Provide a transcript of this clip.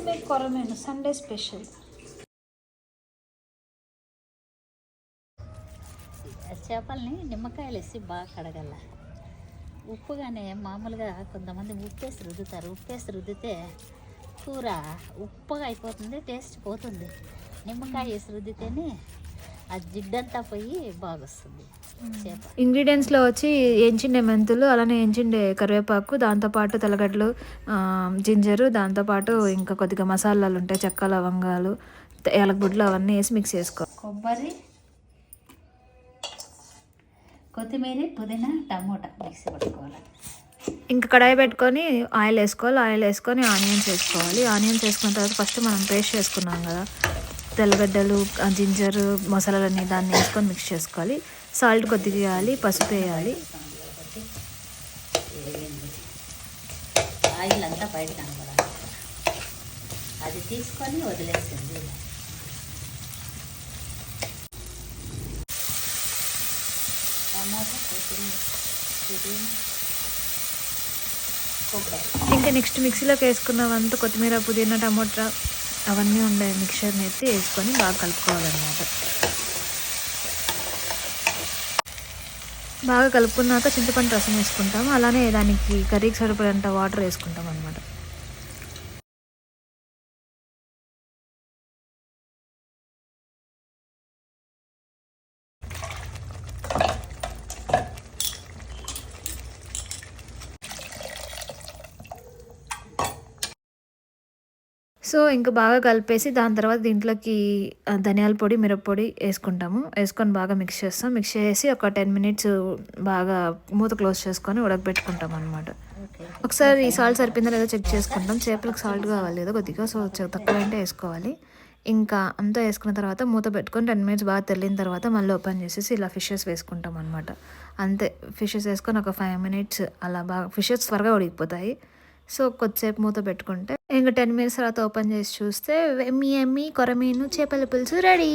Make కొరమేను Sunday special. చేపల్ని నిమ్మకాయలు వేసి బాగా కడగల. ఉప్పుగానే మామూలుగా కొంతమంది ఉప్పేసి రుద్దుతారు. ఉప్పేసి రుద్దితే కూర ఉప్పుగా అయిపోతుంది, టేస్ట్ పోతుంది. నిమ్మకాయ వేసి రుద్దితేనే ఆ జిడ్డంతా పోయి బాగొస్తుంది చేప. ఇంగ్రీడియంట్స్లో వచ్చి ఎంచిండే మెంతులు, అలానే ఎంచిండే కరివేపాకు, దాంతోపాటు తెల్లగడ్డలు, జింజరు, దాంతోపాటు ఇంకా కొద్దిగా మసాలాలు ఉంటాయి, చెక్క, లవంగాలు, యాలకుబుడ్లు, అవన్నీ వేసి మిక్స్ చేసుకో. కొబ్బరి, కొత్తిమీర, పుదీనా, టమోటా మిక్సీ పట్టుకోవాలి. ఇంకా కడాయి పెట్టుకొని ఆయిల్ వేసుకోవాలి. ఆయిల్ వేసుకొని ఆనియన్స్ వేసుకోవాలి. ఆనియన్స్ వేసుకున్న తర్వాత ఫస్ట్ మనం పేస్ట్ చేసుకున్నాం కదా తెల్లగడ్డలు, జింజర్, మసాలాలన్నీ, దాన్ని వేసుకొని మిక్స్ చేసుకోవాలి. సాల్ట్ కొద్దిగా వేయాలి, పసుపు వేయాలి. ఆయిల్ అంతా బయట కనపడాలి, అది తీసుకొని వదిలేసింది. టమాటా, కొత్తిమీర, పుదీనా, కొబ్బరి. ఇంకా నెక్స్ట్ మిక్సీలోకి వేసుకున్నవంతా కొత్తిమీర, పుదీనా, టమోటా అవన్నీ ఉండే మిక్చర్ని ఎత్తి వేసుకొని బాగా కలుపుకోవాలన్నమాట. బాగా కలుపుకున్నాక చింతపండు రసం వేసుకుంటాము. అలానే దానికి కర్రీకి సరిపడేంత వాటర్ వేసుకుంటాం అన్నమాట. సో ఇంకా బాగా కలిపేసి దాని తర్వాత దీంట్లోకి ధనియాల పొడి, మిరప్పొడి వేసుకుంటాము. వేసుకొని బాగా మిక్స్ చేస్తాం. మిక్స్ చేసి ఒక 10 minutes బాగా మూత క్లోజ్ చేసుకొని ఉడకబెట్టుకుంటాం అనమాట. ఒకసారి ఈ సాల్ట్ సరిపోయిందో లేదో చెక్ చేసుకుంటాం. చేపలకు సాల్ట్ కావాలి కదా కొద్దిగా, సో తక్కువ అంటే వేసుకోవాలి. ఇంకా అంతా వేసుకున్న తర్వాత మూత పెట్టుకొని 10 minutes బాగా తెల్లిన తర్వాత మళ్ళీ ఓపెన్ చేసేసి ఇలా ఫిషెస్ వేసుకుంటాం అనమాట. అంతే, ఫిషెస్ వేసుకొని ఒక 5 minutes అలా బాగా, ఫిషెస్ త్వరగా ఉడికిపోతాయి. సో కొద్దిసేపు మూత పెట్టుకుంటే ఇంకా 10 minutes తర్వాత ఓపెన్ చేసి చూస్తే ఎమ్మి కొరమీను చేపల పులుసు రెడీ.